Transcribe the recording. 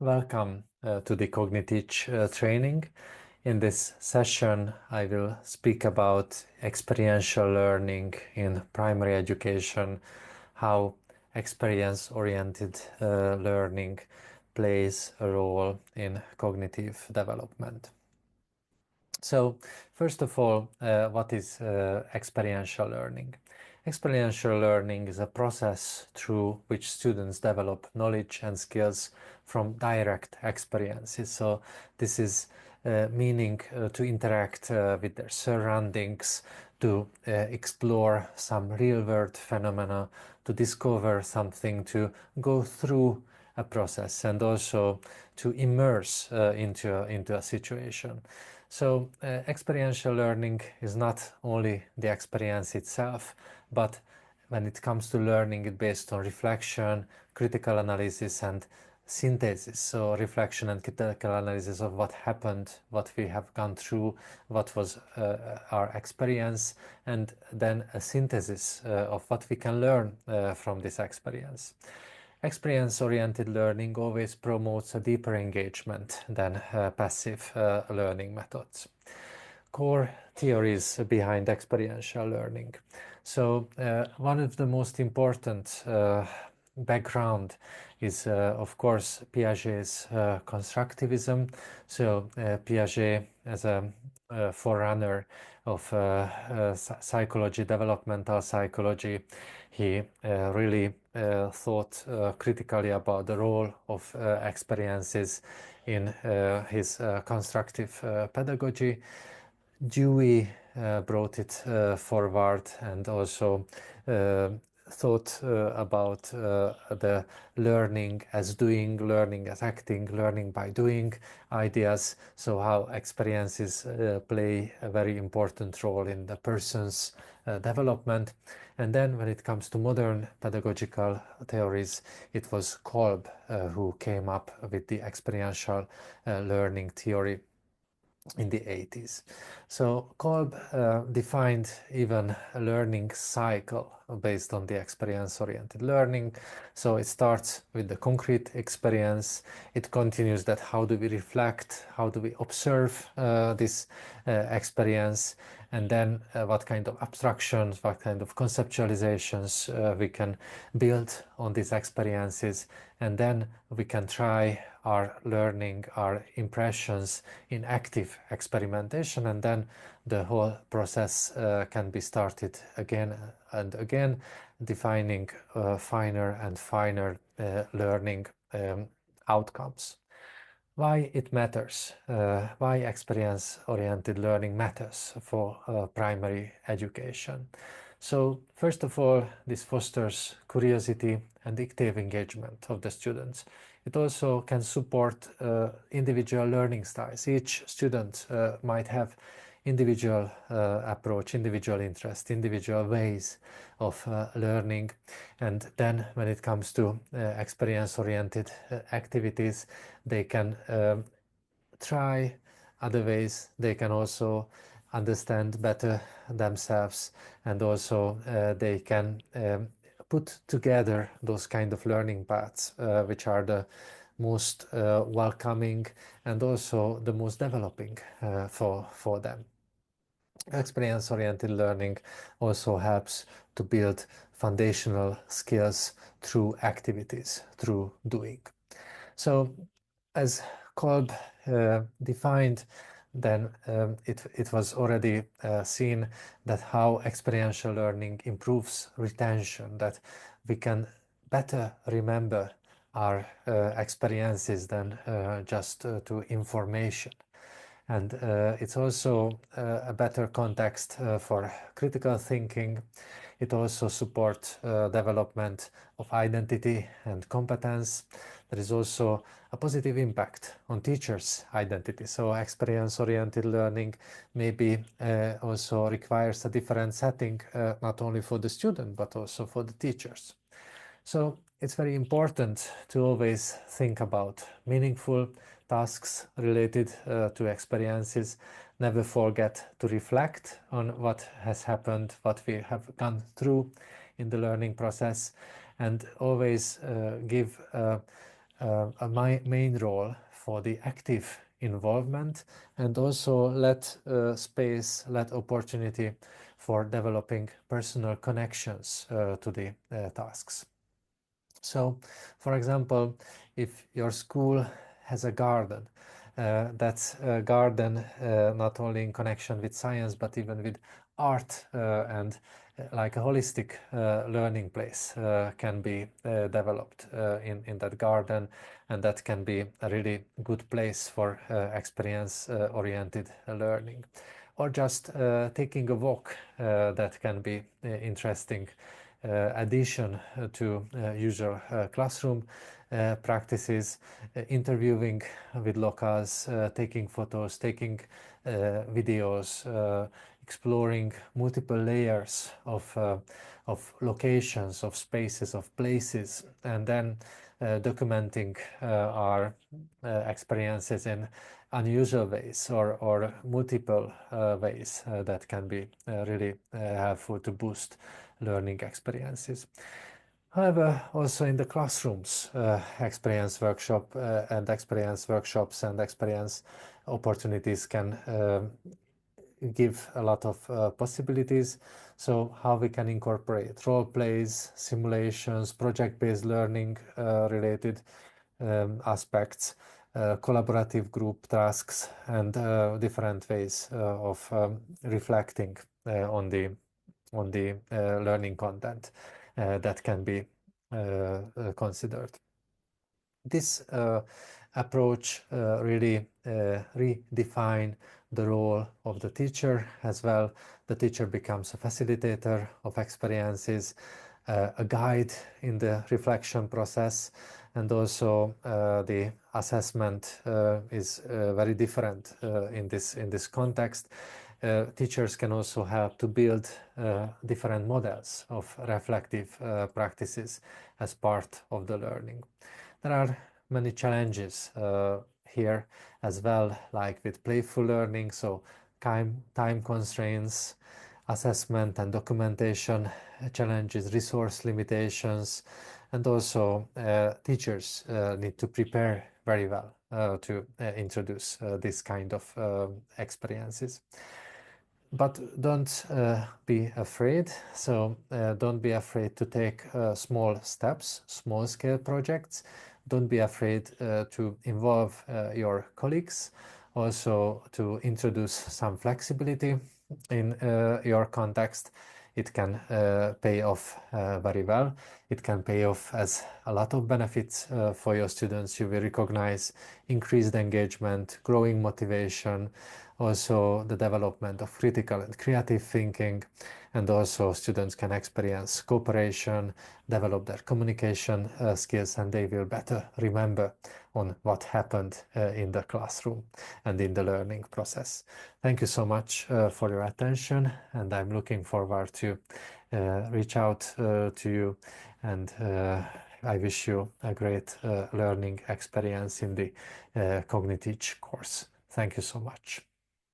Welcome to the Cognitive training. In this session, I will speak about experiential learning in primary education, how experience-oriented learning plays a role in cognitive development. So, first of all, what is experiential learning? Experiential learning is a process through which students develop knowledge and skills from direct experiences. So, this is meaning to interact with their surroundings, to explore some real-world phenomena, to discover something, to go through a process, and also to immerse into a situation. So experiential learning is not only the experience itself, but when it comes to learning, it's based on reflection, critical analysis, and synthesis. So reflection and critical analysis of what happened, what we have gone through, what was our experience, and then a synthesis of what we can learn from this experience. Experience-oriented learning always promotes a deeper engagement than passive learning methods. Core theories behind experiential learning. So one of the most important background is of course Piaget's constructivism. So Piaget, as a forerunner of psychology, developmental psychology, he really thought critically about the role of experiences in his constructive pedagogy. Dewey brought it forward and also thought about the learning as doing, learning as acting, learning by doing ideas. So how experiences play a very important role in the person's development. And then when it comes to modern pedagogical theories, it was Kolb who came up with the experiential learning theory in the 80s. So Kolb defined even a learning cycle based on the experience-oriented learning. So it starts with the concrete experience. It continues that how do we reflect, how do we observe this experience, and then what kind of abstractions, what kind of conceptualizations we can build on these experiences, and then we can try our learning, our impressions in active experimentation, and then the whole process can be started again and again, defining finer and finer learning outcomes. Why it matters, why experience-oriented learning matters for primary education. So first of all, this fosters curiosity and active engagement of the students. It also can support individual learning styles. Each student might have individual approach, individual interest, individual ways of learning. And then when it comes to experience-oriented activities, they can try other ways. They can also understand better themselves, and also they can put together those kind of learning paths which are the most welcoming and also the most developing for them. Experience-oriented learning also helps to build foundational skills through activities, through doing. So as Kolb defined, then it was already seen that how experiential learning improves retention, that we can better remember our experiences than just to information. And it's also a better context for critical thinking. It also supports development of identity and competence. There is also a positive impact on teachers' identity. So experience-oriented learning maybe also requires a different setting, not only for the student, but also for the teachers. So it's very important to always think about meaningful tasks related to experiences. Never forget to reflect on what has happened, what we have gone through in the learning process, and always give a main role for the active involvement, and also let space, let opportunity for developing personal connections to the tasks. So, for example, if your school has a garden, that's a garden not only in connection with science, but even with art and like a holistic learning place can be developed in that garden, and that can be a really good place for experience-oriented learning. Or just taking a walk that can be interesting addition to usual classroom practices, interviewing with locals, taking photos, taking videos, exploring multiple layers of locations, of spaces, of places, and then documenting our experiences in unusual ways or multiple ways that can be really helpful to boost learning experiences. However, also in the classrooms, experience workshops and experience opportunities can give a lot of possibilities. So how we can incorporate role plays, simulations, project-based learning related aspects, collaborative group tasks, and different ways of reflecting on the learning content that can be considered. This approach really redefine the role of the teacher as well. The teacher becomes a facilitator of experiences, a guide in the reflection process, and also the assessment is very different in this context. Teachers can also help to build different models of reflective practices as part of the learning. There are many challenges here as well, like with playful learning, so time constraints, assessment and documentation challenges, resource limitations, and also teachers need to prepare very well to introduce this kind of experiences. But don't be afraid. So don't be afraid to take small steps, small scale projects. Don't be afraid to involve your colleagues. Also to introduce some flexibility in your context. It can pay off very well. It can pay off as a lot of benefits for your students. You will recognize increased engagement, growing motivation, also the development of critical and creative thinking, and also students can experience cooperation, develop their communication skills, and they will better remember on what happened in the classroom and in the learning process. Thank you so much for your attention, and I'm looking forward to reach out to you, and I wish you a great learning experience in the Cogniteach course. Thank you so much.